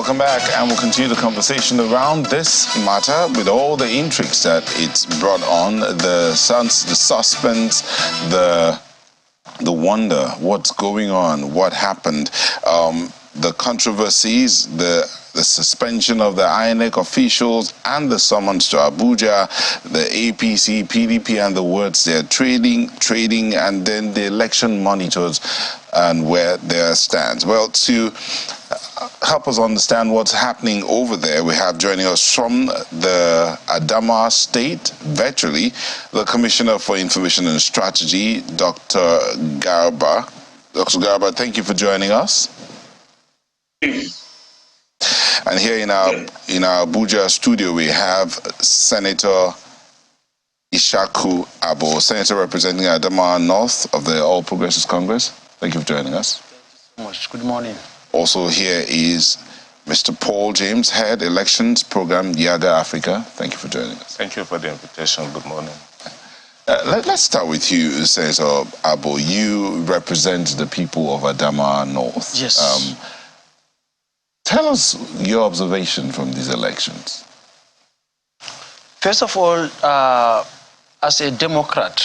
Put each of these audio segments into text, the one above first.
Welcome back, and we'll continue the conversation around this matter with all the intrigues that it's brought on, the suspense, the wonder, what's going on, what happened, the controversies, the suspension of the INEC officials and the summons to Abuja, the APC, PDP, and the words they're trading, and then the election monitors and where their stands. Well, to help us understand what's happening over there, we have joining us from the Adamawa State, virtually, the Commissioner for Information and Strategy, Dr. Garba. Dr. Garba, thank you for joining us. And here in our Abuja studio, we have Senator Ishaku Abbo, Senator representing Adamawa North of the All Progressives Congress. Thank you for joining us. Thank you so much. Good morning. Also here is Mr. Paul James, Head Elections Program, Yaga Africa. Thank you for joining us. Thank you for the invitation. Good morning. Let's start with you, Senator Abbo. You represent the people of Adamawa North. Yes. Tell us your observation from these elections. First of all, as a Democrat,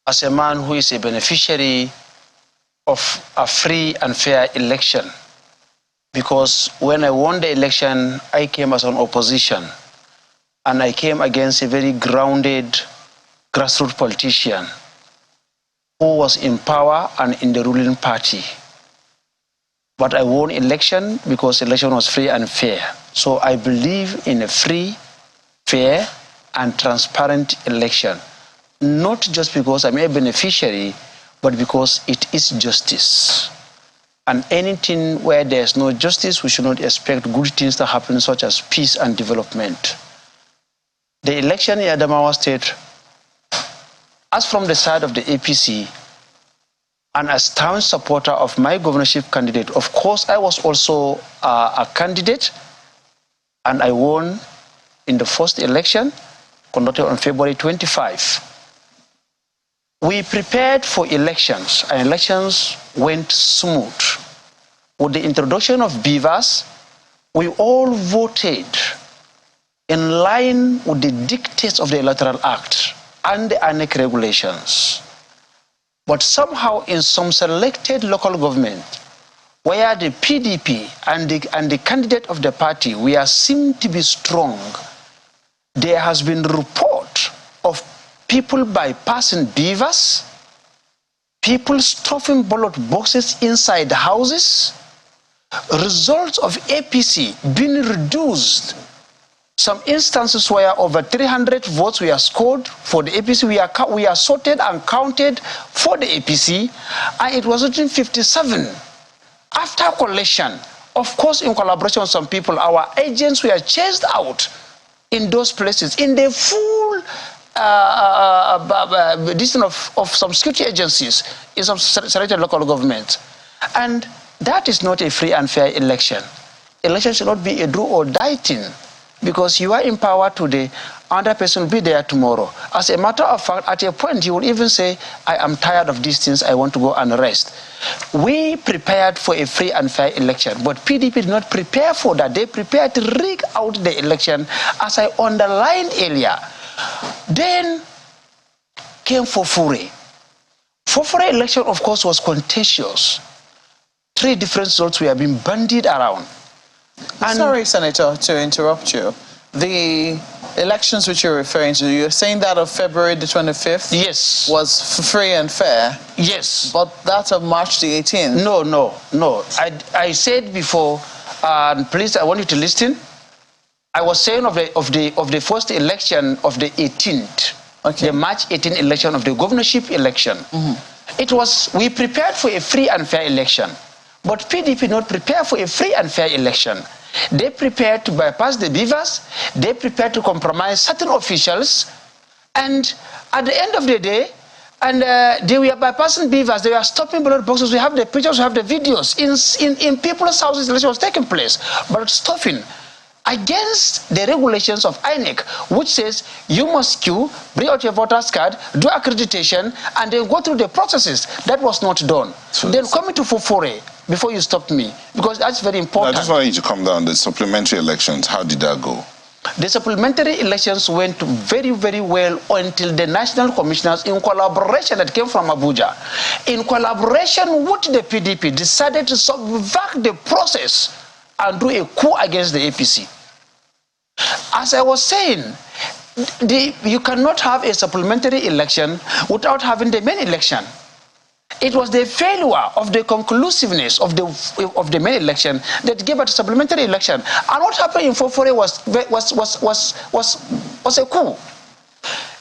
as a man who is a beneficiary of a free and fair election, because when I won the election, I came as an opposition, and I came against a very grounded grassroots politician who was in power and in the ruling party. But I won election because election was free and fair. So I believe in a free, fair, and transparent election. Not just because I'm a beneficiary, but because it is justice. And anything where there's no justice, we should not expect good things to happen, such as peace and development. The election in Adamawa State, as from the side of the APC, and as town supporter of my governorship candidate, of course, I was also a candidate, and I won in the first election conducted on February 25. We prepared for elections, and elections went smooth. With the introduction of beavers, we all voted in line with the dictates of the Electoral Act and the INEC regulations. But somehow in some selected local government, where the PDP and the candidate of the party, we are seen to be strong, there has been report of people bypassing beavers, people stuffing ballot boxes inside houses, results of APC being reduced. Some instances where over 300 votes were scored for the APC, we are sorted and counted for the APC, and it was written 57. After collection, of course, in collaboration with some people, our agents were chased out in those places in the full distance of some security agencies in some selected local governments. And that is not a free and fair election. Election should not be a do or die thing, because you are in power today, another person will be there tomorrow. As a matter of fact, at a point, you will even say, I am tired of these things, I want to go and rest. We prepared for a free and fair election, but PDP did not prepare for that. They prepared to rig out the election, as I underlined earlier. Then came Fofure. Fofure election, of course, was contentious. 3 different results were being bandied around. And sorry, Senator, to interrupt you. The elections which you're referring to, you're saying that of February the 25th? Yes. Was free and fair? Yes. But that of March the 18th? No. I said before, please, I want you to listen. I was saying of the first election of the 18th, okay, the March 18th election of the governorship election. It was, we prepared for a free and fair election. But PDP did not prepare for a free and fair election. They prepared to bypass the beavers. They prepared to compromise certain officials. And at the end of the day, they were bypassing beavers. They were stopping ballot boxes. We have the pictures, we have the videos. In people's houses, election was taking place. But stopping against the regulations of INEC, which says you must queue, bring out your voter's card, do accreditation, and then go through the processes. That was not done. Then coming to Fofore, before you stop me, because that's very important. I just want you to come down. The supplementary elections, how did that go? The supplementary elections went very, very well until the national commissioners, in collaboration that came from Abuja, in collaboration with the PDP, decided to subvert the process and do a coup against the APC. As I was saying, you cannot have a supplementary election without having the main election. It was the failure of the conclusiveness of the main election that gave us a supplementary election. And what happened in Fofore was a coup.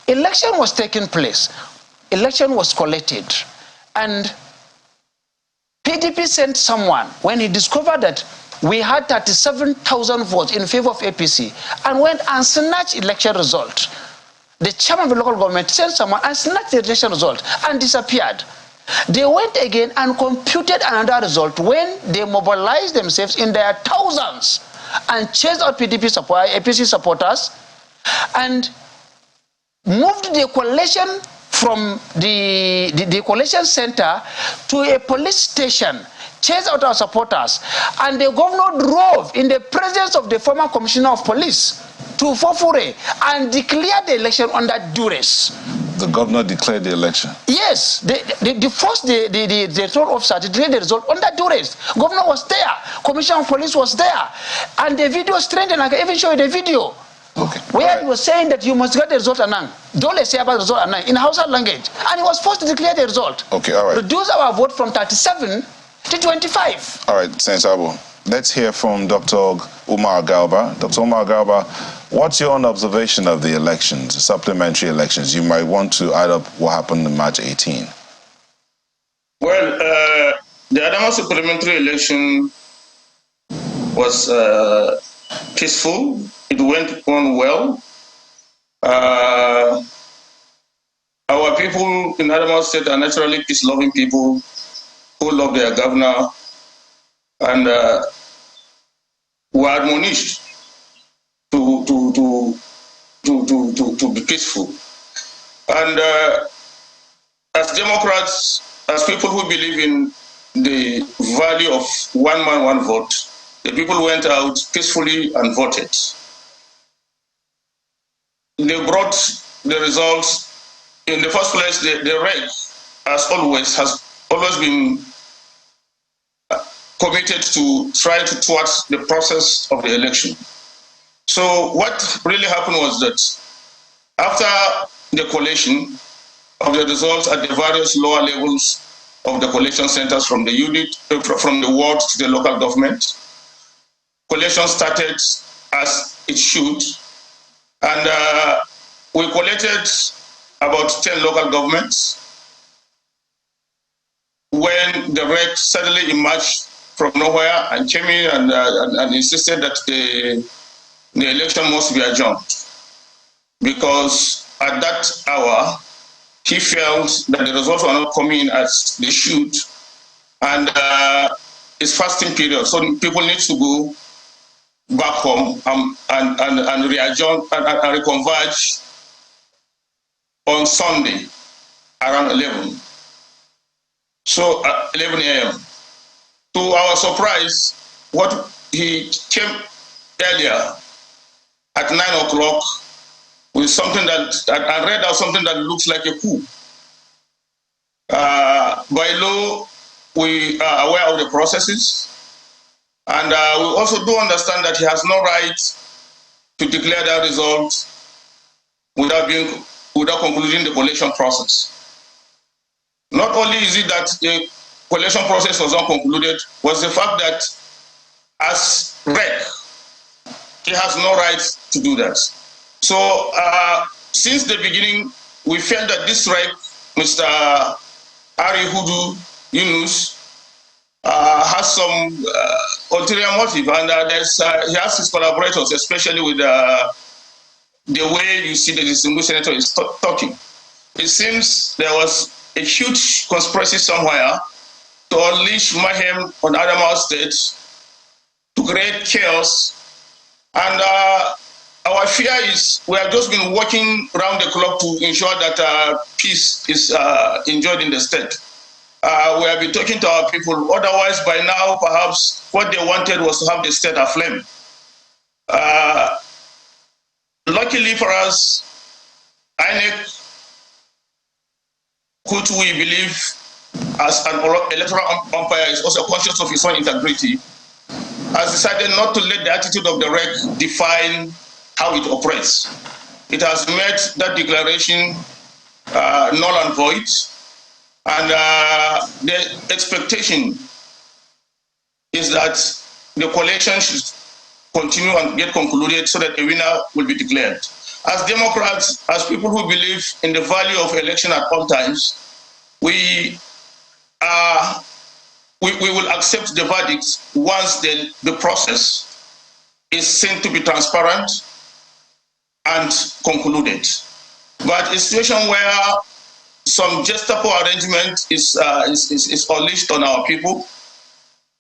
Election was taking place. Election was collected. And PDP sent someone when he discovered that we had 37,000 votes in favor of APC and went and snatched election result. The chairman of the local government sent someone and snatched the election result and disappeared. They went again and computed another result when they mobilized themselves in their thousands and chased out APC supporters and moved the coalition from the coalition center to a police station, chased out our supporters, and the governor drove in the presence of the former commissioner of police to Fofore and declared the election under duress. The governor declared the election? Yes. The third officer declared the result under duress. Governor was there. Commissioner of police was there. And the video is trending. I can even show you the video. Okay. Where he was saying that you must get the result anang. Dole say about the result anang in Hausa language. And he was forced to declare the result. Okay, all right. Reduce our vote from 37 to 25. All right, Senator Abbo. Let's hear from Dr. Umar Garba. Dr. Umar Garba, what's your own observation of the elections, the supplementary elections? You might want to add up what happened in March 18. Well, the Adamawa supplementary election was peaceful. It went on well. Our people in Adamawa State are naturally peace-loving people who love their governor and were admonished to be peaceful. And as Democrats, as people who believe in the value of one man, one vote, the people went out peacefully and voted. They brought the results. In the first place, the REC, as always, has always been committed to try to thwart the process of the election. So what really happened was that after the collation of the results at the various lower levels of the collation centers from the unit, from the ward to the local government, collation started as it should, and we collected about 10 local governments when the REC suddenly emerged from nowhere and came in and insisted that the election must be adjourned, because at that hour he felt that the results were not coming in as they should, and it's fasting period, so people need to go back home and readjourn and reconverge on Sunday around 11. So 11 a.m. To our surprise, what he came earlier at 9 o'clock with something that I read out something that looks like a coup. By law, we are aware of the processes, and we also do understand that he has no right to declare that result without concluding the collation process. Not only is it that the collation process was not concluded, was the fact that as REC, he has no right to do that. So since the beginning, we felt that this REC, Mr. Ari Hudu Yunus, has some ulterior motive, and he has his collaborators, especially with the way you see the distinguished senator is talking. It seems there was a huge conspiracy somewhere to unleash mayhem on Adamawa State, to create chaos. And our fear is we have just been working round the clock to ensure that peace is enjoyed in the state. we have been talking to our people. Otherwise, by now, perhaps what they wanted was to have the state aflame. Luckily for us, INEC, which we believe as an electoral umpire is also conscious of its own integrity, has decided not to let the attitude of the REC define how it operates. It has made that declaration null and void, and the expectation is that the collation should continue and get concluded so that a winner will be declared. As Democrats, as people who believe in the value of election at all times, we will accept the verdict once the process is seen to be transparent and concluded. But a situation where some gestapo arrangement is unleashed on our people,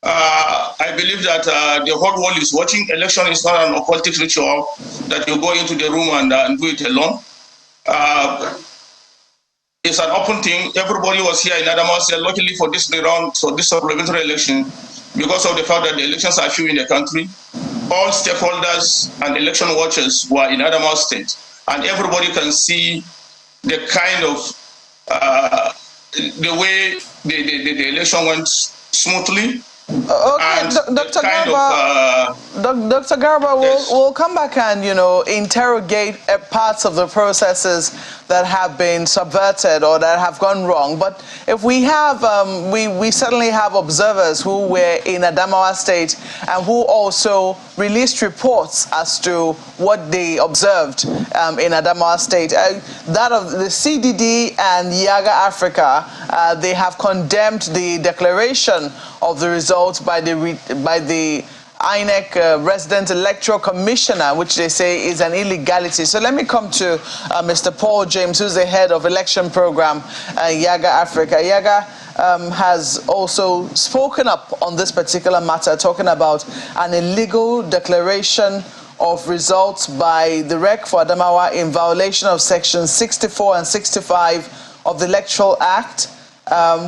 I believe that the whole world is watching. Election is not an occultic ritual that you go into the room and do it alone. It's an open thing. Everybody was here in Adamawa. Luckily for this round, so this supplementary election, because of the fact that the elections are few in the country, all stakeholders and election watchers were in Adamawa State, and everybody can see the kind of the way the election went smoothly. Okay, Dr. Garba, yes. we'll come back and, interrogate parts of the processes that have been subverted or that have gone wrong. But if we have, we certainly have observers who were in Adamawa State and who also released reports as to what they observed in Adamawa State. That of the CDD and Yaga Africa, they have condemned the declaration of the results by the INEC Resident Electoral Commissioner, which they say is an illegality. So let me come to Mr. Paul James, who's the head of election program, Yaga Africa. Yaga has also spoken up on this particular matter, talking about an illegal declaration of results by the REC for Adamawa in violation of sections 64 and 65 of the Electoral Act,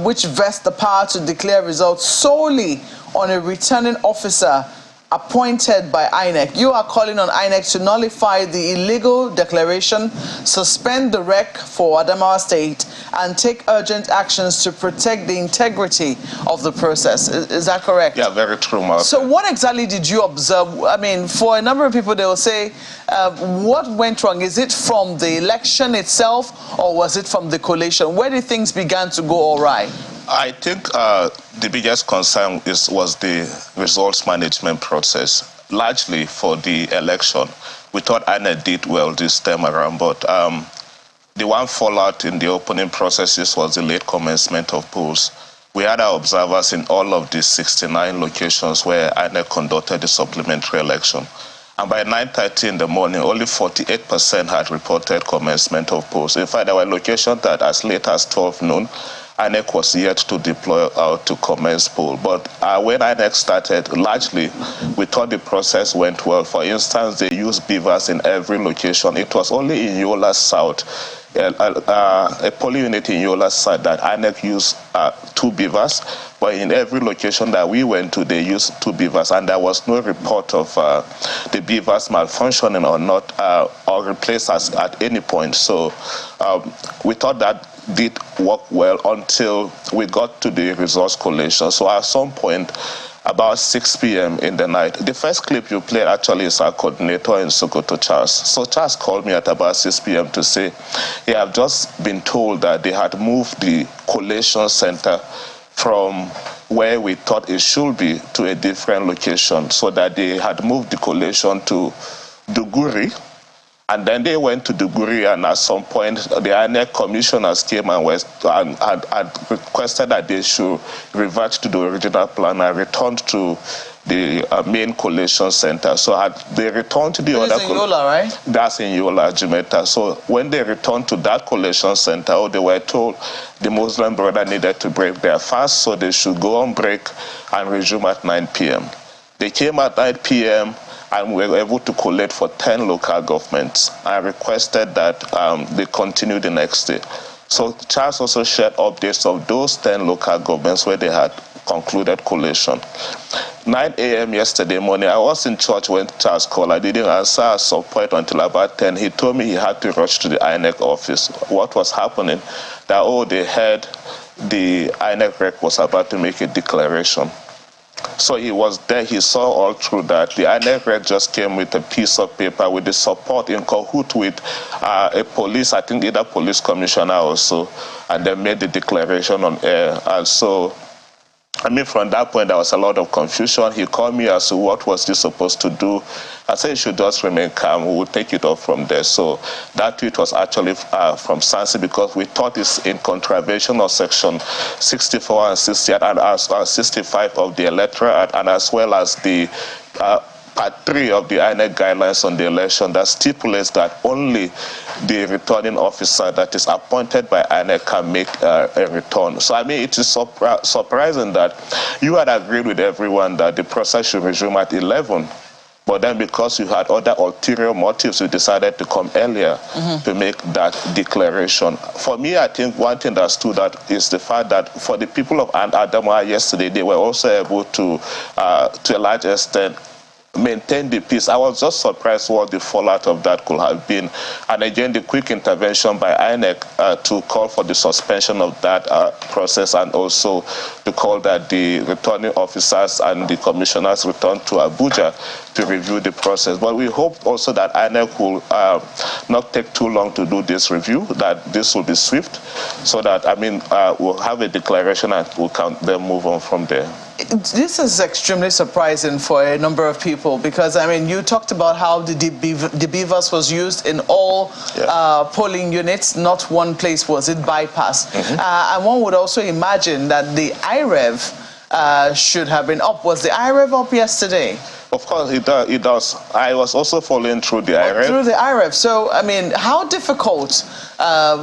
which vest the power to declare results solely on a returning officer appointed by INEC. You are calling on INEC to nullify the illegal declaration, suspend the REC for Adamawa State, and take urgent actions to protect the integrity of the process. Is that correct? Yeah, very true, Mark. So what exactly did you observe? I mean, for a number of people, they will say, what went wrong? Is it from the election itself, or was it from the collation? Where did things begin to go all right? I think the biggest concern was the results management process, largely for the election. We thought INEC did well this time around, but the one fallout in the opening processes was the late commencement of polls. We had our observers in all of the 69 locations where INEC conducted the supplementary election. And by 9:30 in the morning, only 48% had reported commencement of polls. In fact, there were locations that as late as 12 noon, INEC was yet to deploy out to commence poll. But when INEC started, largely, we thought the process went well. For instance, they used beavers in every location. It was only in Yola South, a polling unit in Yola South, that INEC used 2 beavers. But in every location that we went to, they used 2 beavers, and there was no report of the beavers malfunctioning or not, or replaced us at any point. So we thought that did work well until we got to the results collation. So at some point, about 6 p.m. in the night, the first clip you played actually is our coordinator in Sokoto, Charles. So Charles called me at about 6 p.m. to say he had just been told that they had moved the collation center from where we thought it should be to a different location, so that they had moved the collation to Duguri. And then they went to Duguri, and at some point, the INEC commissioners came and had requested that they should revert to the original plan and return to the main collation center. So had they returned to the other... That's in Yola, right? That's in Yola, Jimeta. So when they returned to that collation center, they were told the Muslim brother needed to break their fast, so they should go on break and resume at 9 p.m. They came at 9 p.m., and we were able to collate for 10 local governments. I requested that they continue the next day. So Charles also shared updates of those 10 local governments where they had concluded collation. 9 a.m. yesterday morning, I was in church when Charles called. I didn't answer at some point until about 10. He told me he had to rush to the INEC office. What was happening? That, oh, they heard the INEC rec was about to make a declaration. So he was there, he saw all through that. The INEC rec just came with a piece of paper with the support in cahoot with a police, I think either police commissioner also, and they made the declaration on air. And so, I mean, from that point, there was a lot of confusion. He called me as to what was he supposed to do. I said he should just remain calm. We will take it off from there. So that tweet was actually from Sansi because we thought it's in contravention of section 64 and 68 and 65 of the Electoral Act, and as well as the Part 3 of the INEC guidelines on the election that stipulates that only the returning officer that is appointed by INEC can make a return. So, I mean, it is surprising that you had agreed with everyone that the process should resume at 11. But then because you had other ulterior motives, you decided to come earlier to make that declaration. For me, I think one thing that stood out is the fact that for the people of Adamawa yesterday, they were also able to a large extent, maintain the peace. I was just surprised what the fallout of that could have been. And again, the quick intervention by INEC to call for the suspension of that process, and also to call that the returning officers and the commissioners return to Abuja to review the process. But we hope also that INEC will not take too long to do this review, that this will be swift, so that, I mean, we'll have a declaration and we'll then move on from there. This is extremely surprising for a number of people because, I mean, you talked about how the beavers was used in all polling units, not one place was it bypassed. And one would also imagine that the IREV should have been up. Was the IREV up yesterday? Of course, it does. I was also following through the IREV. Through the IREV. So, I mean, how difficult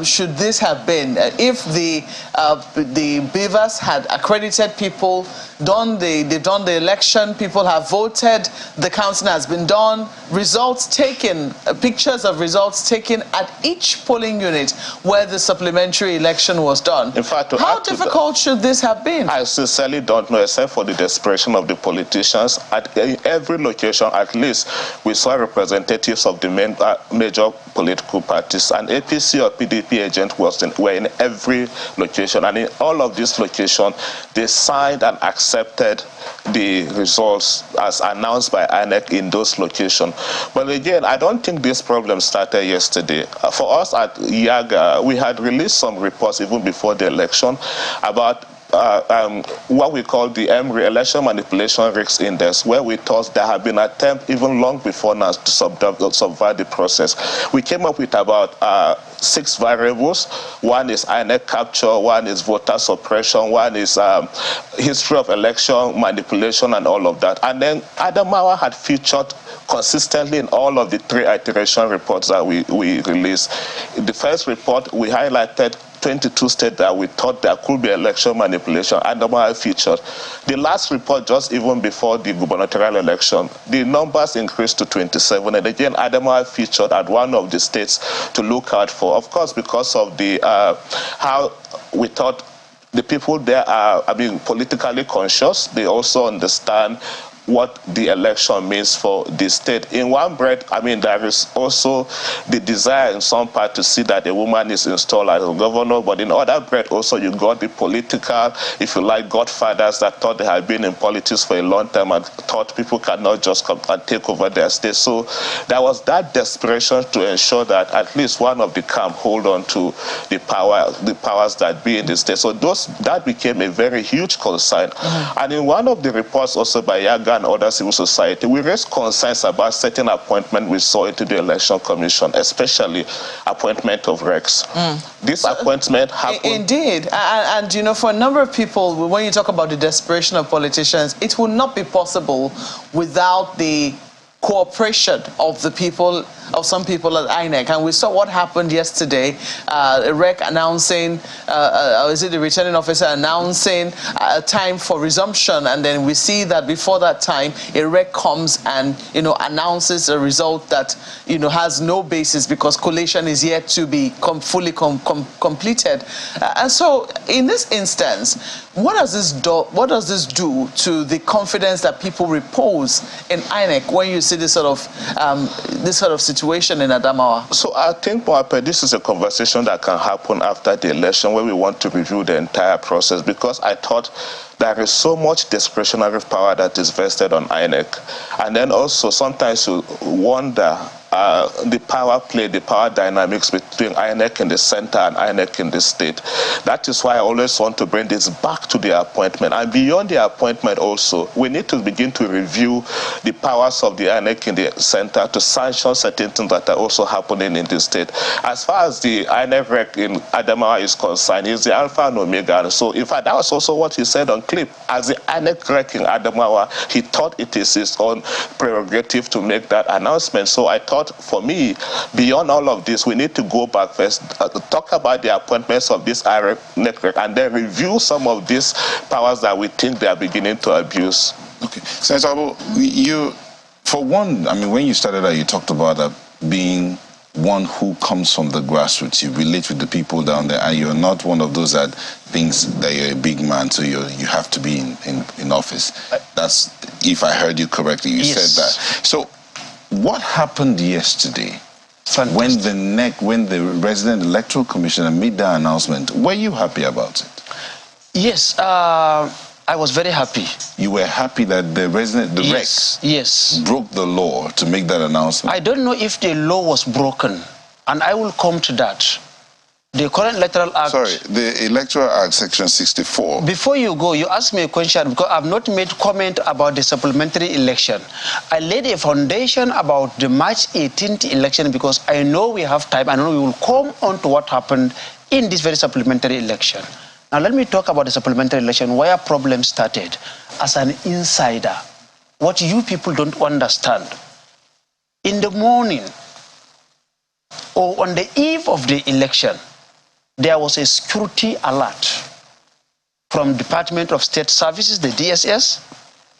should this have been if the beavers had accredited people, they've done the election, people have voted, the counting has been done, results taken, pictures of results taken at each polling unit where the supplementary election was done. In fact, how difficult should this have been? I sincerely don't know, except for the desperation of the politicians. At every location, at least, we saw representatives of the major political parties. An APC or PDP agent were in every location, and in all of these locations, they signed and accepted the results as announced by INEC in those locations. But again, I don't think this problem started yesterday. For us at Yaga, we had released some reports even before the election about what we call the EMRI, Election Manipulation Risk Index, where we thought there had been an attempt even long before now to subvert the process. We came up with about 6 variables. One is INEC capture, one is voter suppression, one is history of election manipulation and all of that. And then Adamawa had featured consistently in all of the 3 iteration reports that we released. In the first report, we highlighted 22 states that we thought there could be election manipulation. Adamawa featured. The last report, just even before the gubernatorial election, the numbers increased to 27. And again, Adamawa featured at one of the states to look out for. Of course, because of the how we thought the people there are, I mean, politically conscious. They also understand what the election means for the state. In one breath, I mean, there is also the desire in some part to see that a woman is installed as a governor, but in other breath also you got the political, if you like, godfathers that thought they had been in politics for a long time and thought people cannot just come and take over their state. So there was that desperation to ensure that at least one of the camp hold on to the powers that be in the state. So that became a very huge concern. And in one of the reports also by Yaga and other civil society, we raised concerns about certain appointment we saw into the Election Commission, especially appointment of Rex. This appointment happened. Indeed. And, you know, for a number of people, when you talk about the desperation of politicians, it will not be possible without the cooperation of the people of some people at INEC. And we saw what happened yesterday, a rec announcing, is it the returning officer announcing a time for resumption, and then we see that before that time, a rec comes and, announces a result that, has no basis because collation is yet to be fully completed. And so in this instance, what does this do to the confidence that people repose in INEC when you see this sort of situation in Adamawa? So I think, Mohamed, this is a conversation that can happen after the election where we want to review the entire process, because I thought there is so much discretionary power that is vested on INEC. And then also sometimes you wonder the power play, the power dynamics between INEC in the center and INEC in the state. That is why I always want to bring this back to the appointment. And beyond the appointment also, we need to begin to review the powers of the INEC in the center to sanction certain things that are also happening in the state. As far as the INEC rec in Adamawa is concerned, it's the alpha and omega. And so in fact, that was also what he said on clip. As the INEC rec in Adamawa, he thought it is his own prerogative to make that announcement. So I thought, for me, beyond all of this, we need to go back first, talk about the appointments of this INEC rec, and then review some of these powers that we think they are beginning to abuse. Okay. Senator Abbo, you, for one, when you started out, you talked about being one who comes from the grassroots. You relate with the people down there, and you're not one of those that thinks that you're a big man, so you have to be in office. That's, if I heard you correctly, you said that. So what happened yesterday when the Resident Electoral Commissioner made that announcement? Were you happy about it? Yes, I was very happy. You were happy that the rec broke the law to make that announcement? I don't know if the law was broken, and I will come to that. The current Electoral Act... Sorry, the Electoral Act, Section 64. Before you go, you asked me a question because I've not made comment about the supplementary election. I laid a foundation about the March 18th election because I know we have time. I know we will come on to what happened in this very supplementary election. Now, let me talk about the supplementary election, where problems started. As an insider, what you people don't understand, in the morning or on the eve of the election, there was a security alert from Department of State Services, the DSS.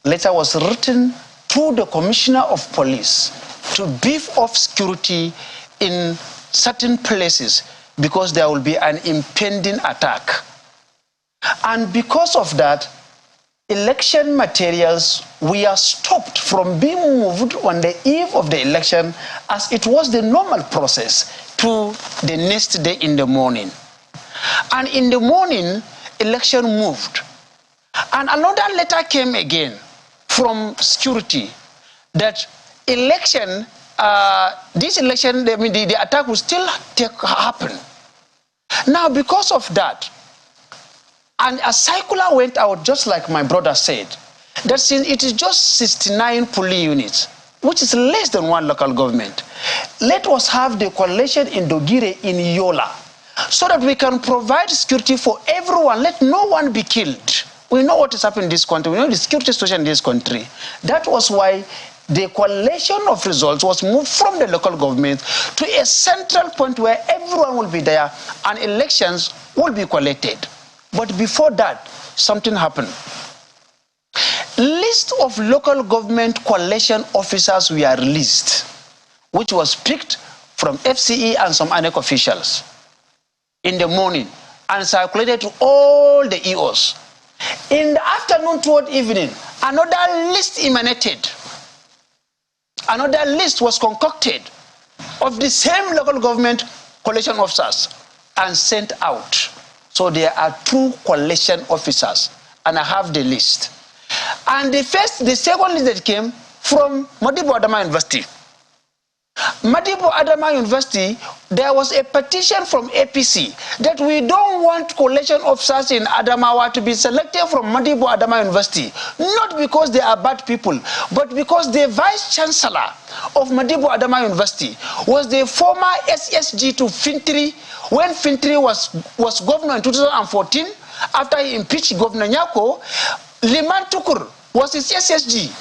Letter was written to the Commissioner of Police to beef up security in certain places because there will be an impending attack. And because of that, election materials were stopped from being moved on the eve of the election as it was the normal process to the next day in the morning. And in the morning, election moved. And another letter came again from security that election, this election, the attack will still happen. Now, because of that, and a circular went out, just like my brother said, that since it is just 69 police units, which is less than one local government, let us have the coalition in Dogire in Yola, so that we can provide security for everyone. Let no one be killed. We know what is happening in this country. We know the security situation in this country. That was why the coalition of results was moved from the local government to a central point where everyone will be there and elections will be collected. But before that, something happened. List of local government coalition officers were released, which was picked from FCE and some INEC officials in the morning and circulated to all the EOs. In the afternoon toward evening, another list emanated. Another list was concocted of the same local government coalition officers and sent out. So there are 2 coalition officers, and I have the list. And the second list that came from Modibo Adamawa University. Modibo Adamawa University, there was a petition from APC that we don't want coalition officers in Adamawa to be selected from Modibo Adamawa University, not because they are bad people, but because the vice chancellor of Modibo Adamawa University was the former SSG to Fintri when Fintri was governor in 2014. After he impeached Governor Nyako, Liman Tukur was his SSG.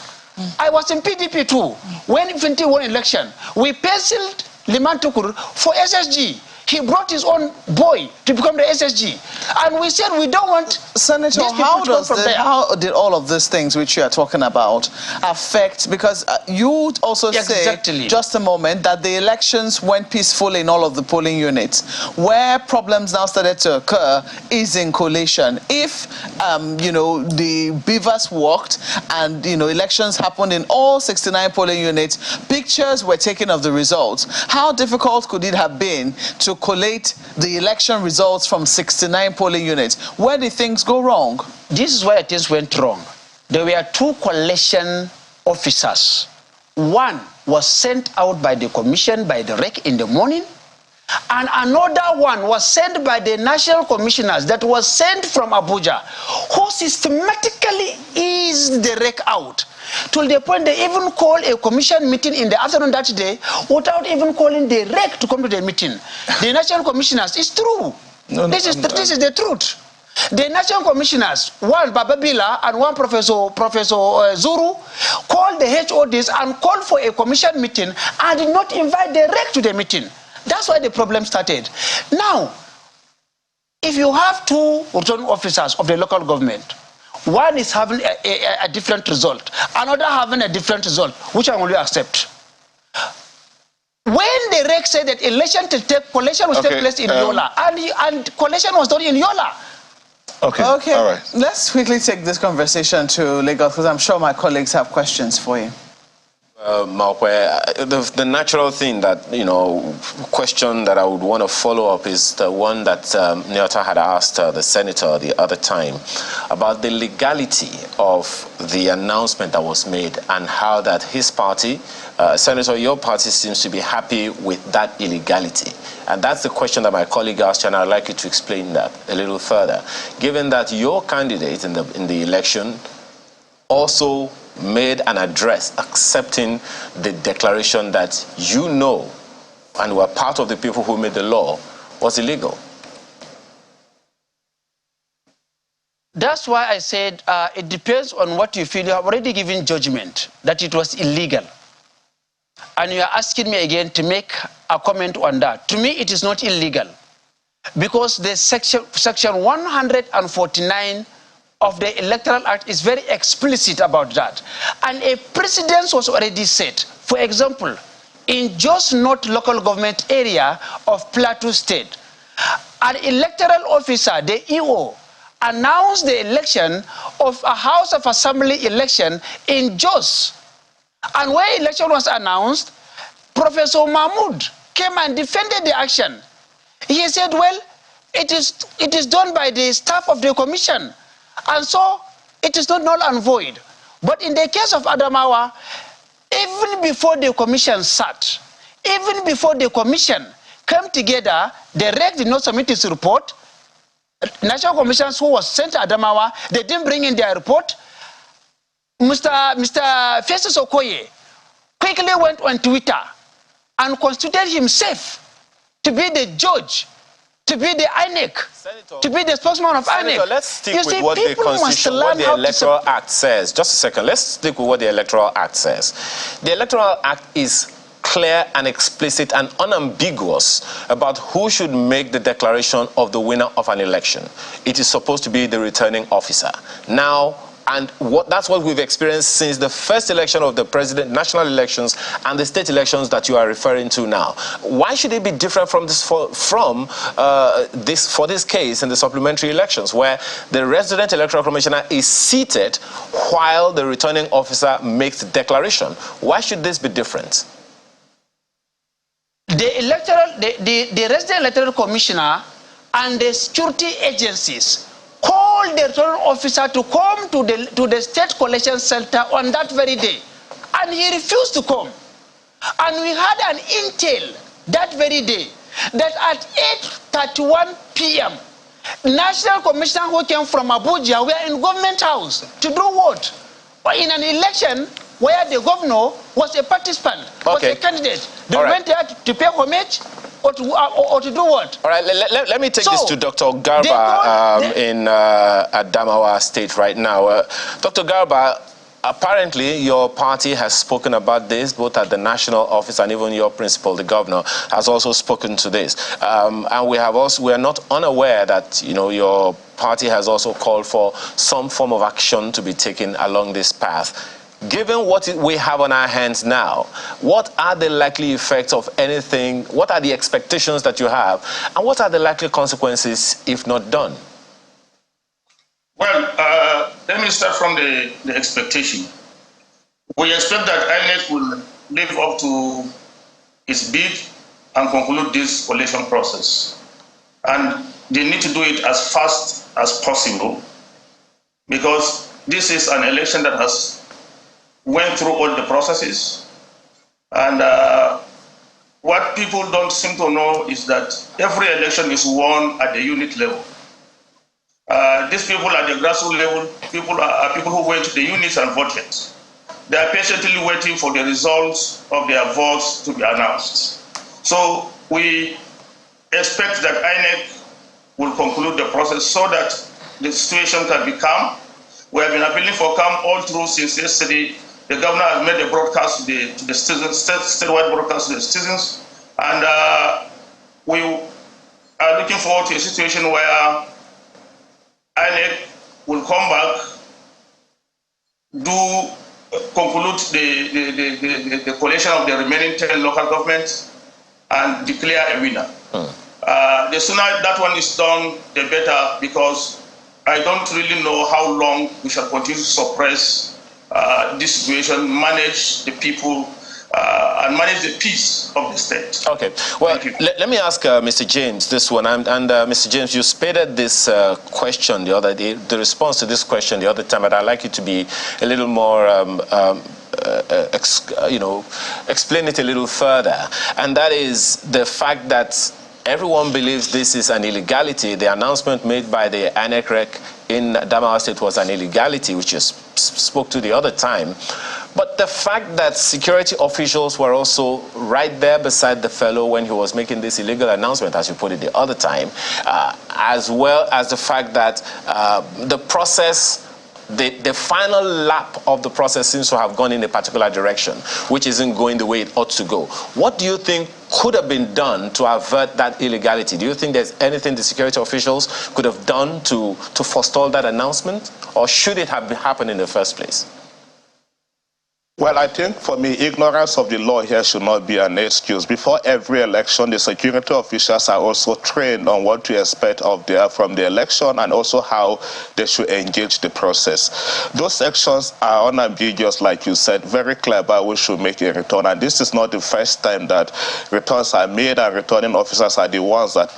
I was in PDP too. When Finti won election, we penciled Liman Tukur for SSG. He brought his own boy to become the SSG. And we said we don't want Senator, how did all of these things which you are talking about affect, because you also say just a moment that the elections went peaceful in all of the polling units. Where problems now started to occur is in collation. If, the beavers worked and, elections happened in all 69 polling units, pictures were taken of the results, how difficult could it have been to collate the election results from 69 polling units? Where did things go wrong? This is where things went wrong. There were 2 collation officers. One was sent out by the commission, by the REC in the morning, and another one was sent by the national commissioners that was sent from Abuja, who systematically eased the REC out, to the point they even called a commission meeting in the afternoon that day without even calling the REC to come to the meeting. The national commissioners, it's true. This is the truth. The national commissioners, one Bababila and one Professor Zuru, called the HODs and called for a commission meeting and did not invite the REC to the meeting. That's why the problem started. Now, if you have 2 returning officers of the local government, one is having a different result, another having a different result, which I will accept. When the REC said that collation will take place in Yola, and collation was done in Yola. Okay. All right. Let's quickly take this conversation to Lagos, because I'm sure my colleagues have questions for you. The natural thing that, question that I would want to follow up is the one that Nyota had asked the senator the other time about the legality of the announcement that was made and how that his party, Senator, your party seems to be happy with that illegality. And that's the question that my colleague asked, and I'd like you to explain that a little further. Given that your candidate in the election also made an address accepting the declaration that and were part of the people who made the law, was illegal. That's why I said it depends on what you feel. You have already given judgment that it was illegal. And you are asking me again to make a comment on that. To me, it is not illegal, because the section 149 of the Electoral Act is very explicit about that. And a precedent was already set. For example, in Jos North local government area of Plateau State, an electoral officer, the EO, announced the election of a House of Assembly election in Jos. And when election was announced, Professor Mahmoud came and defended the action. He said, well, it is done by the staff of the commission, and so it is not null and void. But in the case of Adamawa, even before the commission sat, even before the commission came together, the REC did not submit its report. National commissioners who was sent to Adamawa, they didn't bring in their report. Mr. Festus Okoye quickly went on Twitter and constituted himself to be the judge, to be the INEC, Senator, to be the spokesman of INEC. Let's stick with what the Constitution, what the Electoral Act says. Just a second. Let's stick with what the Electoral Act says. The Electoral Act is clear and explicit and unambiguous about who should make the declaration of the winner of an election. It is supposed to be the returning officer. Now, and that's what we've experienced since the first election of the president, national elections, and the state elections that you are referring to now. Why should it be different from this for this case in the supplementary elections, where the resident electoral commissioner is seated while the returning officer makes the declaration? Why should this be different? The resident electoral commissioner and the security agencies called the returning officer to come to the state collection center on that very day, and he refused to come. And we had an intel that very day that at 8:31 p.m. national commissioner who came from Abuja were in government house to do what? In an election where the governor was a participant, was a candidate. They went there to pay homage or to do what? All right, let me take this to Dr. Garba in Adamawa State right now. Dr. Garba, apparently, your party has spoken about this, both at the national office and even your principal, the governor, has also spoken to this. And we are not unaware that, your party has also called for some form of action to be taken along this path. Given what we have on our hands now, what are the likely effects of anything? What are the expectations that you have? And what are the likely consequences if not done? Well, let me start from the expectation. We expect that INEC will live up to its bid and conclude this coalition process. And they need to do it as fast as possible, because this is an election that has went through all the processes. And what people don't seem to know is that every election is won at the unit level. These people at the grassroots level, are people who went to the units and voted. They are patiently waiting for the results of their votes to be announced. So we expect that INEC will conclude the process so that the situation can be calm. We have been appealing for calm all through since yesterday. The governor has made a broadcast to the citizens, statewide broadcast to the citizens, and we are looking forward to a situation where INEC will come back, conclude the coalition of the remaining 10 local governments, and declare a winner. The sooner that one is done, the better, because I don't really know how long we shall continue to suppress this situation, manage the people, and manage the peace of the state. Okay. Well, let me ask Mr. James this one. And Mr. James, you stated this question the other day, the response to this question the other time, but I'd like you to be a little more, explain it a little further. And that is the fact that everyone believes this is an illegality. The announcement made by the INEC in Adamawa State was an illegality, which you spoke to the other time. But the fact that security officials were also right there beside the fellow when he was making this illegal announcement, as you put it the other time, as well as the fact that the process, the final lap of the process seems to have gone in a particular direction, which isn't going the way it ought to go. What do you think could have been done to avert that illegality? Do you think there's anything the security officials could have done to forestall that announcement? Or should it have happened in the first place? Well, I think for me, ignorance of the law here should not be an excuse. Before every election, the security officials are also trained on what to expect from the election and also how they should engage the process. Those sections are unambiguous, like you said, very clear about who should make a return. And this is not the first time that returns are made and returning officers are the ones that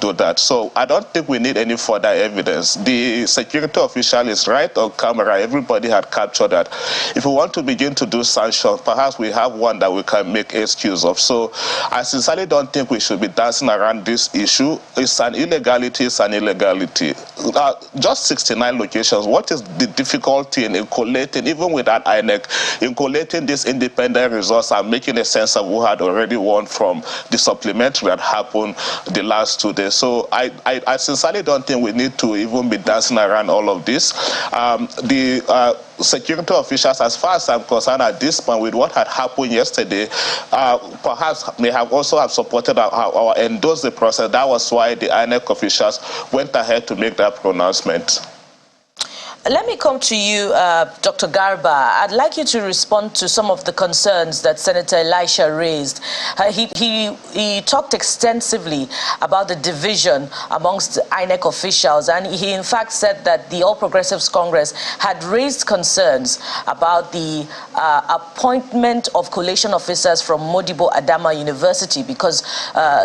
do that. So I don't think we need any further evidence. The security official is right on camera. Everybody had captured that. If we want to begin to do sanctions, perhaps we have one that we can make excuse of. So I sincerely don't think we should be dancing around this issue. It's an illegality, it's an illegality. Just 69 locations. What is the difficulty in collating, even without INEC, in collating these independent results and making a sense of who had already won from the supplementary that happened the last 2 days? So I sincerely don't think we need to even be dancing around all of this. Security officials, as far as I'm concerned at this point, with what had happened yesterday, perhaps may have also have supported or endorsed the process. That was why the INEC officials went ahead to make that pronouncement. Let me come to you, Dr. Garba. I'd like you to respond to some of the concerns that Senator Elisha raised. He talked extensively about the division amongst INEC officials, and he in fact said that the All Progressives Congress had raised concerns about the appointment of collation officers from Modibo Adama University, because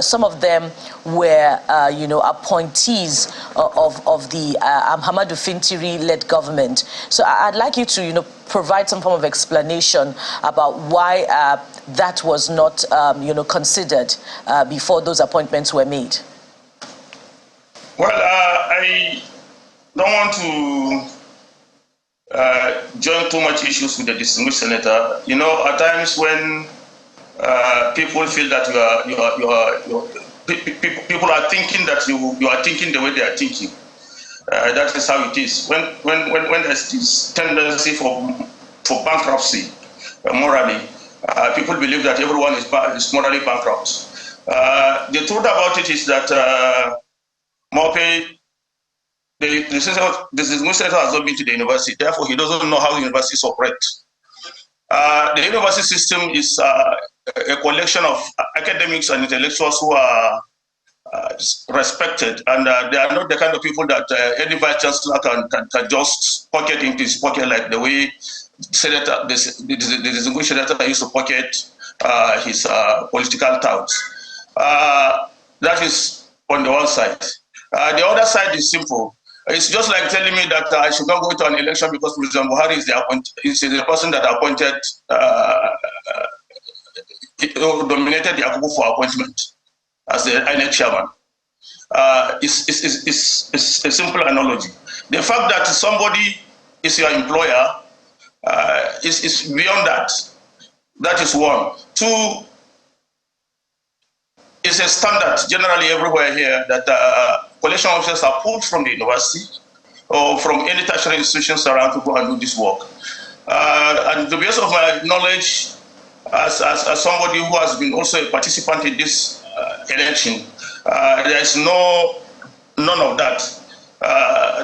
some of them were, appointees of the Hamadu Fintiri-led government. So I'd like you to, provide some form of explanation about why that was not, considered before those appointments were made. Well, I don't want to join too much issues with the distinguished senator. At times when people feel that people are thinking that you are thinking the way they are thinking. That is how it is. When there's this tendency for for bankruptcy morally. People believe that everyone is morally bankrupt. The truth about it is that Mope, the distinguished senator has not been to the university, therefore he doesn't know how the universities operate. The university system is a collection of academics and intellectuals who are respected, and they are not the kind of people that any vice chancellor can just pocket into his pocket like the way the distinguished senator used to pocket his political touts. That is on the one side. The other side is simple. It's just like telling me that I should not go to an election because President Buhari is the person that appointed, dominated the Abbo for appointment as the INEC chairman. It's a simple analogy. The fact that somebody is your employer is beyond that. That is one. Two, it's a standard generally everywhere here that collation officers are pulled from the university or from any tertiary institutions around to go and do this work. And to the best of my knowledge, as somebody who has been also a participant in this election, there is none of that.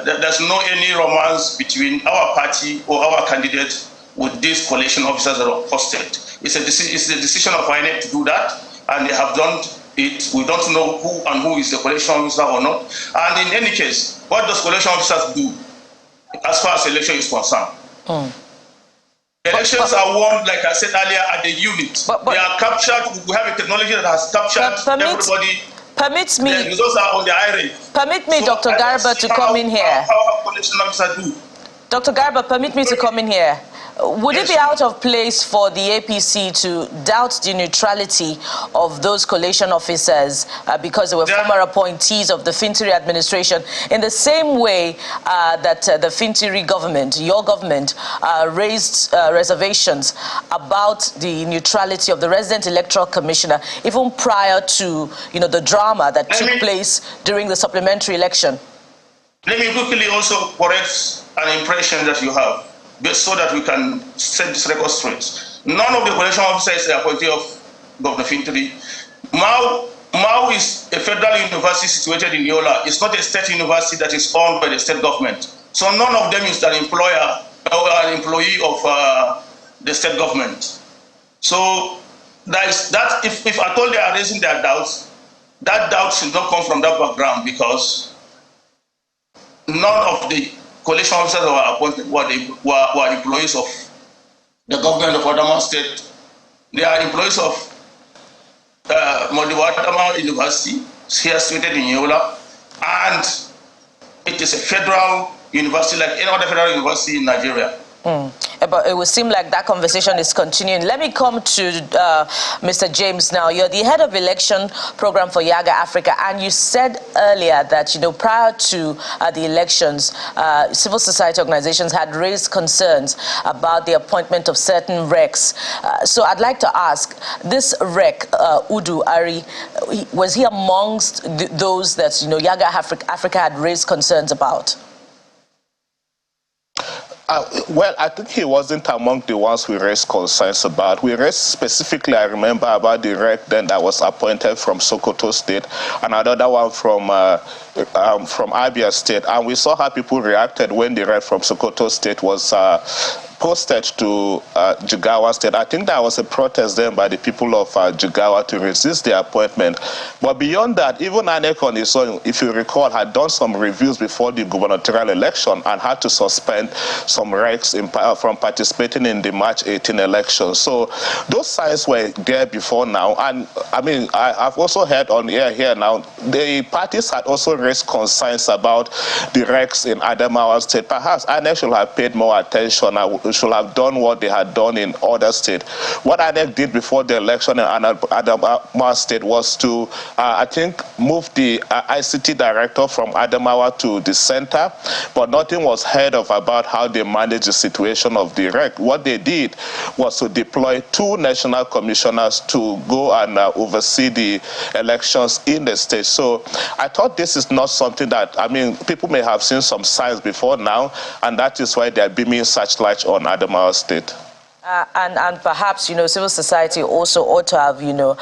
There's no any romance between our party or our candidate with these collation officers that are posted. It's the decision of INEC to do that, and they have done it. We don't know who is the collation officer or not. And in any case, what does collation officers do as far as election is concerned? Elections are won, like I said earlier, at the unit. They are captured. We have a technology that has captured everybody. Permits me. The results are on the iron. Permit me, so Dr. Garba, to come in here. How collation officers do? Dr. Garba, permit me to come in here. Would it be out of place for the APC to doubt the neutrality of those collation officers because they were former appointees of the Fintiri administration, in the same way that the Fintiri government, your government, raised reservations about the neutrality of the resident electoral commissioner, even prior to the drama that took place during the supplementary election? Let me quickly also correct an impression that you have, so that we can set this record straight. None of the collation officers are appointee of Governor Fintiri. Mau is a federal university situated in Yola. It's not a state university that is owned by the state government. So none of them is an employer or an employee of the state government. So that if at all they are raising their doubts, that doubt should not come from that background, because none of the collation officers who were appointed were employees of the government of Adamawa State. They are employees of Adamawa University, here situated in Yola, and it is a federal university like any other federal university in Nigeria. But it would seem like that conversation is continuing. Let me come to Mr. James now. You're the head of election program for Yaga Africa, and you said earlier that prior to the elections, civil society organizations had raised concerns about the appointment of certain recs. So I'd like to ask, this rec, Udu Ari, was he amongst those that Yaga Africa had raised concerns about? Well, I think he wasn't among the ones we raised concerns about. We raised specifically, I remember, about the rec then that was appointed from Sokoto State, and another one from Abia State. And we saw how people reacted when the rec from Sokoto State was posted to Jigawa State. I think there was a protest then by the people of Jigawa to resist the appointment. But beyond that, even INEC on its own, if you recall, had done some reviews before the gubernatorial election and had to suspend some recs from participating in the March 18 election. So those signs were there before now. And I mean, I've also heard on air here now, the parties had also raised concerns about the recs in Adamawa State. Perhaps INEC should have paid more attention. Should have done what they had done in other states. What INEC did before the election in Adamawa State was to, I think, move the ICT director from Adamawa to the center, but nothing was heard of about how they managed the situation of the rec. What they did was to deploy 2 national commissioners to go and oversee the elections in the state. So I thought this is not not something that, I mean, people may have seen some signs before now, and that is why they are beaming such light on Adamawa State. And perhaps, you know, civil society also ought to have, you know,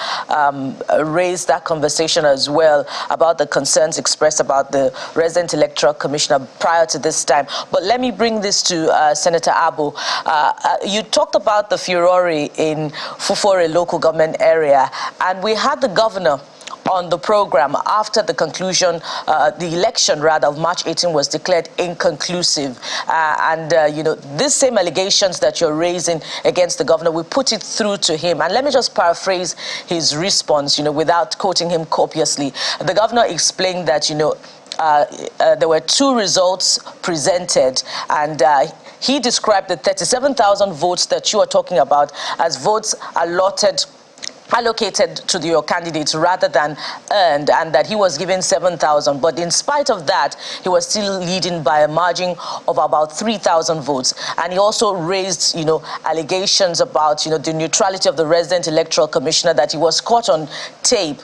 raised that conversation as well about the concerns expressed about the resident electoral commissioner prior to this time. But let me bring this to Senator Abbo. You talked about the furore in Fufore local government area, and we had the governor on the program after the conclusion, the election rather of March 18 was declared inconclusive. You know, these same allegations that you're raising against the governor, we put it through to him. And let me just paraphrase his response, you know, without quoting him copiously. The governor explained that, you know, there were 2 results presented, and he described the 37,000 votes that you are talking about as votes allocated to your candidates rather than earned, and that he was given 7,000. But in spite of that, he was still leading by a margin of about 3,000 votes. And he also raised, you know, allegations about, you know, the neutrality of the resident electoral commissioner, that he was caught on tape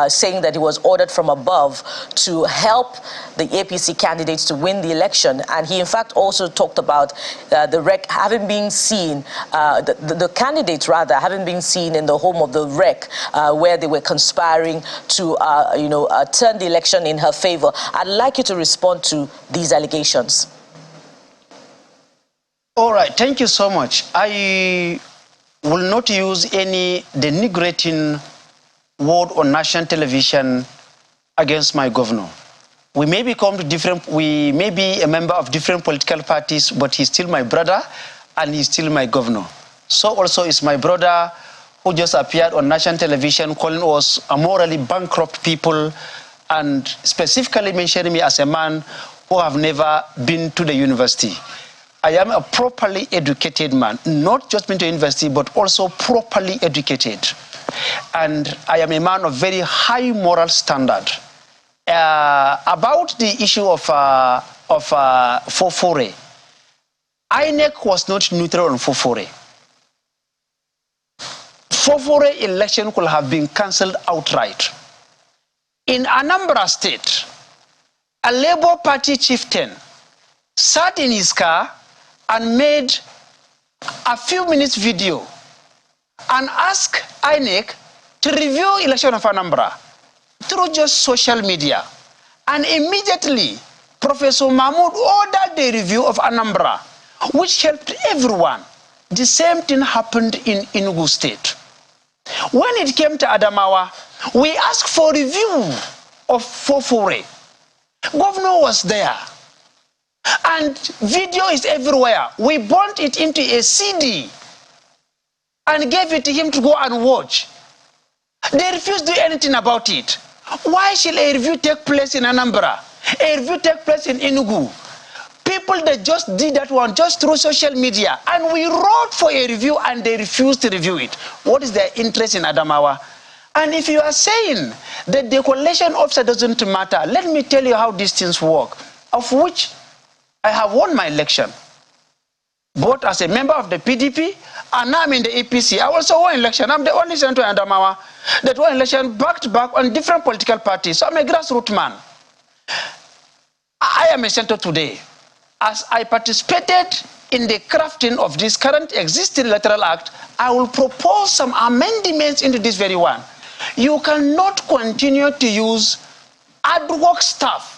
saying that he was ordered from above to help the APC candidates to win the election. And he in fact also talked about the REC having been seen, the candidates rather having been seen in the home of the REC where they were conspiring to you know, turn the election in her favor. I'd like you to respond to these allegations. All right, thank you so much. I will not use any denigrating word on national television against my governor. We may be a member of different political parties, but he's still my brother and he's still my governor. So also is my brother who just appeared on national television calling us a morally bankrupt people and specifically mentioning me as a man who have never been to the university. I am a properly educated man, not just been to university, but also properly educated. And I am a man of very high moral standard. About the issue of Fufore, INEC was not neutral on Fufore. Fufore election could have been cancelled outright. In Anambra State, a Labour Party chieftain sat in his car and made a few minutes video and asked INEC to review election of Anambra through just social media. And immediately, Professor Mahmoud ordered the review of Anambra, which helped everyone. The same thing happened in Enugu State. When it came to Adamawa, we asked for review of Fufore. Governor was there. And video is everywhere. We burnt it into a CD and gave it to him to go and watch. They refused to do anything about it. Why should a review take place in Anambra? A review take place in Enugu? People that just did that one just through social media, and we wrote for a review and they refused to review it. What is their interest in Adamawa? And if you are saying that the coalition officer doesn't matter, let me tell you how these things work, of which I have won my election, both as a member of the PDP and now I'm in the APC. I also won election. I'm the only senator in Adamawa that won election back to back on different political parties. So I'm a grassroots man. I am a senator today. As I participated in the crafting of this current existing electoral act, I will propose some amendments into this very one. You cannot continue to use ad hoc staff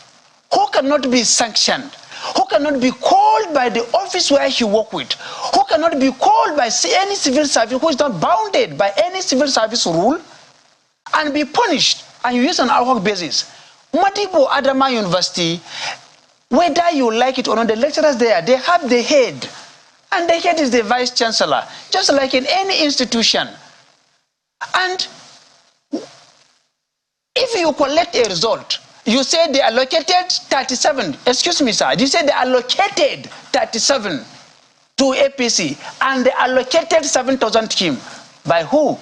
who cannot be sanctioned, who cannot be called by the office where he works with, who cannot be called by any civil service, who is not bounded by any civil service rule, and be punished, and you use an ad hoc basis. Madibo Adamawa University, whether you like it or not, the lecturers there, they have the head, and the head is the vice chancellor, just like in any institution. And if you collect a result, you say they allocated 37, excuse me, sir, you say they allocated 37 to APC, and they allocated 7,000 to him. By who?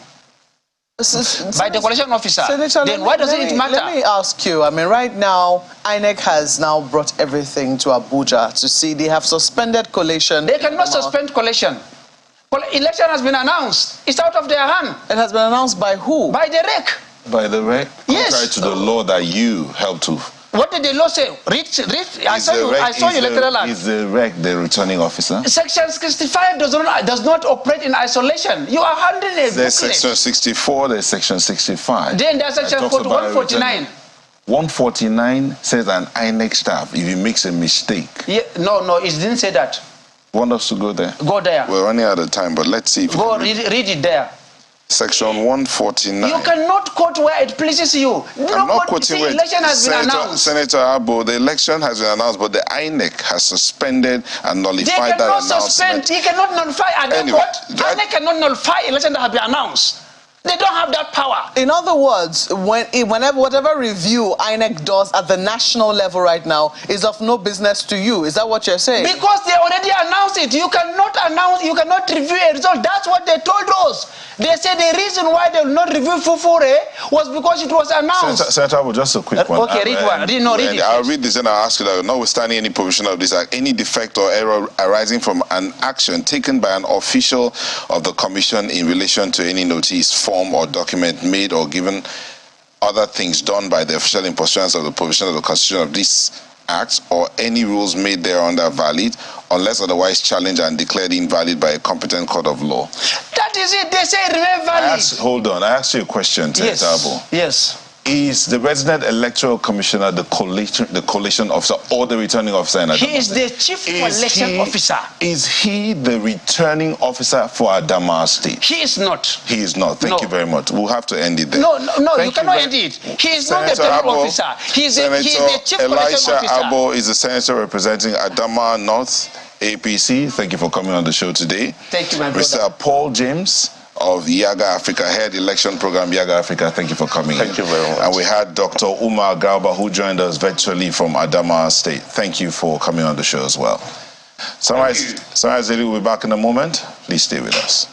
By the coalition officer. Senator, then why doesn't it matter? Let me ask you, I mean, right now, INEC has now brought everything to Abuja to see they have suspended collation. They cannot suspend collation. Election has been announced. It's out of their hand. It has been announced by who? By the REC. By the REC? Yes. Contrary to the law that you helped to What did the law say? Read. I saw your electoral act. Is the REC the returning officer? Section 65 does not operate in isolation. You are handling a There's booklet. section 64, there's section 65. Then there's section 149. 149 says an INEC staff, if he makes a mistake. Yeah, no, it didn't say that. Want us to go there? Go there. We're running out of time, but let's see if Go read it there. Section 149. You cannot quote where it pleases you. I'm not quoting where election has been announced. Senator Abbo, the election has been announced, but the INEC has suspended and nullified that announcement. He cannot nullify Anyway, INEC cannot nullify election that have been announced. They don't have that power. In other words, whatever review INEC does at the national level right now is of no business to you. Is that what you're saying? Because they already announced it. You cannot review a result. That's what they told us. They said the reason why they will not review Fufure was because it was announced. Senator Abbo, just a quick one. Okay, read one. Read it. I'll read this and I'll ask you that notwithstanding any provision of this act, any defect or error arising from an action taken by an official of the commission in relation to any notice, form or document made or given other things done by the official in pursuance of the provision of the Constitution of this Act or any rules made thereunder valid unless otherwise challenged and declared invalid by a competent court of law. That is it. They say remain valid. Hold on. I asked you a question, Senator Abbo. Yes. Is the resident electoral commissioner the collation officer or the returning officer in Adamawa? He is the chief collection officer. Is he the returning officer for Adamawa State? He is not. He is not. Thank you very much. We'll have to end it there. No, you cannot end it. He is not the returning officer. He is the chief collection officer. Abbo is the senator representing Adamawa North, APC. Thank you for coming on the show today. Thank you, my brother. Mr. Paul James of Yaga Africa, head election program Yaga Africa. Thank you for coming. Thank you very much. And we had Dr. Umar Garba, who joined us virtually from Adamawa State. Thank you for coming on the show as well. Sunrise Daily will be back in a moment. Please stay with us.